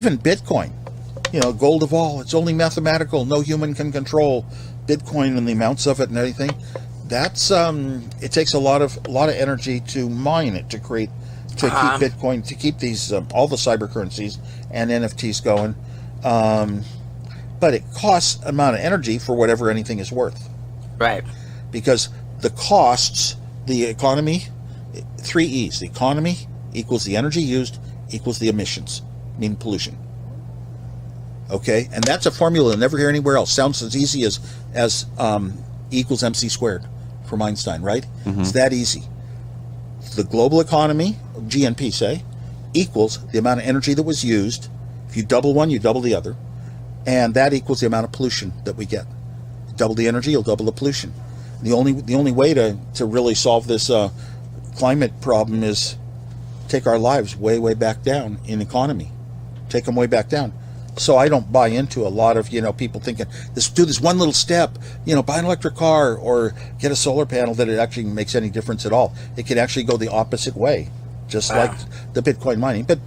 even Bitcoin, gold of all, it's only mathematical, no human can control Bitcoin and the amounts of it and everything. That's it takes a lot of energy to mine it, to keep Bitcoin, to keep these all the cyber currencies and NFTs going. But it costs amount of energy for whatever anything is worth. Right. Because the costs, the economy, 3 E's. The economy equals the energy used equals the emissions, meaning pollution. Okay? And that's a formula you'll never hear anywhere else. Sounds as easy as E equals MC squared from Einstein, right? Mm-hmm. It's that easy. The global economy, GNP say, equals the amount of energy that was used. If you double one, you double the other. And that equals the amount of pollution that we get. Double the energy, you'll double the pollution. The only way to really solve this climate problem is take our lives way, way back down in economy. Take them way back down. So I don't buy into a lot of, people thinking, do this one little step, buy an electric car or get a solar panel, that it actually makes any difference at all. It can actually go the opposite way, just like the Bitcoin mining. But,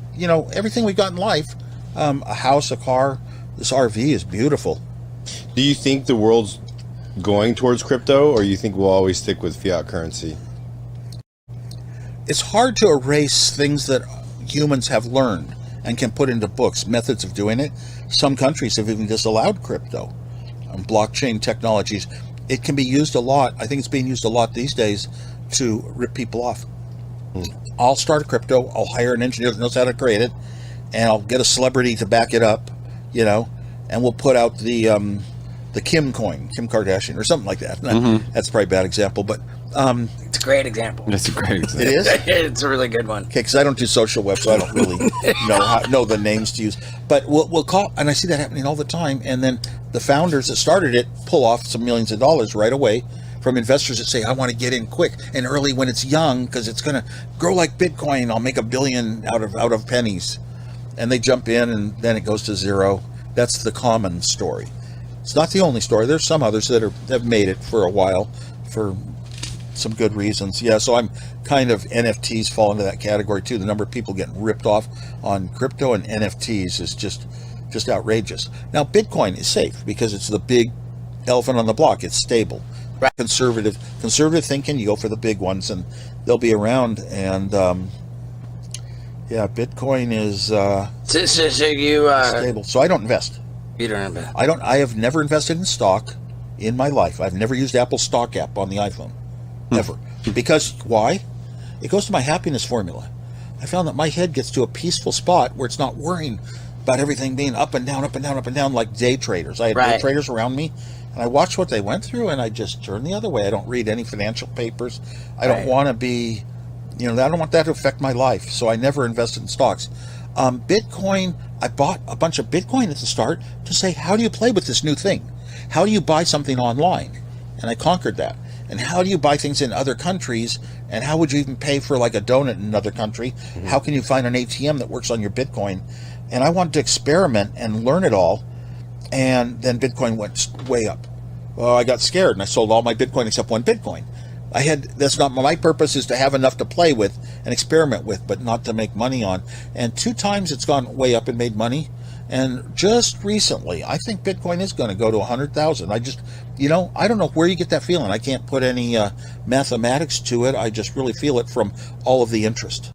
everything we got in life, a house, a car, this RV is beautiful. Do you think the world's going towards crypto, or you think we'll always stick with fiat currency? It's hard to erase things that humans have learned and can put into books, methods of doing it. Some countries have even disallowed crypto and blockchain technologies. It can be used a lot. I think it's being used a lot these days to rip people off. I'll start a crypto, I'll hire an engineer that knows how to create it, and I'll get a celebrity to back it up, and we'll put out the Kim coin, Kim Kardashian, or something like that. Mm-hmm. That's probably a bad example, but it's a great example. That's a great example. It is? It's a really good one. Okay, because I don't do social web, so I don't really know the names to use. But we'll call, and I see that happening all the time, and then the founders that started it pull off some millions of dollars right away from investors that say, I want to get in quick and early when it's young, because it's going to grow like Bitcoin. I'll make $1 billion out of pennies. And they jump in, and then it goes to zero. That's the common story. It's not the only story. There's some others that have made it for a while for some good reasons. Yeah, so I'm kind of NFTs fall into that category too. The number of people getting ripped off on crypto and NFTs is just outrageous. Now, Bitcoin is safe because it's the big elephant on the block. It's stable. Right. Conservative thinking, you go for the big ones, and they'll be around. And Bitcoin is stable. So I don't invest. You don't invest. I have never invested in stock in my life. I've never used Apple's stock app on the iPhone. Never. Because why? It goes to my happiness formula. I found that my head gets to a peaceful spot where it's not worrying about everything being up and down, up and down, up and down like day traders. I had day traders around me, and I watched what they went through, and I just turned the other way. I don't read any financial papers. I don't want to be, I don't want that to affect my life. So I never invested in stocks. Bitcoin, I bought a bunch of Bitcoin at the start to say, how do you play with this new thing? How do you buy something online? And I conquered that. And how do you buy things in other countries? And how would you even pay for like a donut in another country? Mm-hmm. How can you find an ATM that works on your Bitcoin? And I wanted to experiment and learn it all. And then Bitcoin went way up. Well, I got scared and I sold all my Bitcoin except one Bitcoin. That's not my purpose, is to have enough to play with and experiment with, but not to make money on. And 2 times it's gone way up and made money. And just recently, I think Bitcoin is going to go to 100,000. I just, I don't know where you get that feeling. I can't put any mathematics to it. I just really feel it from all of the interest.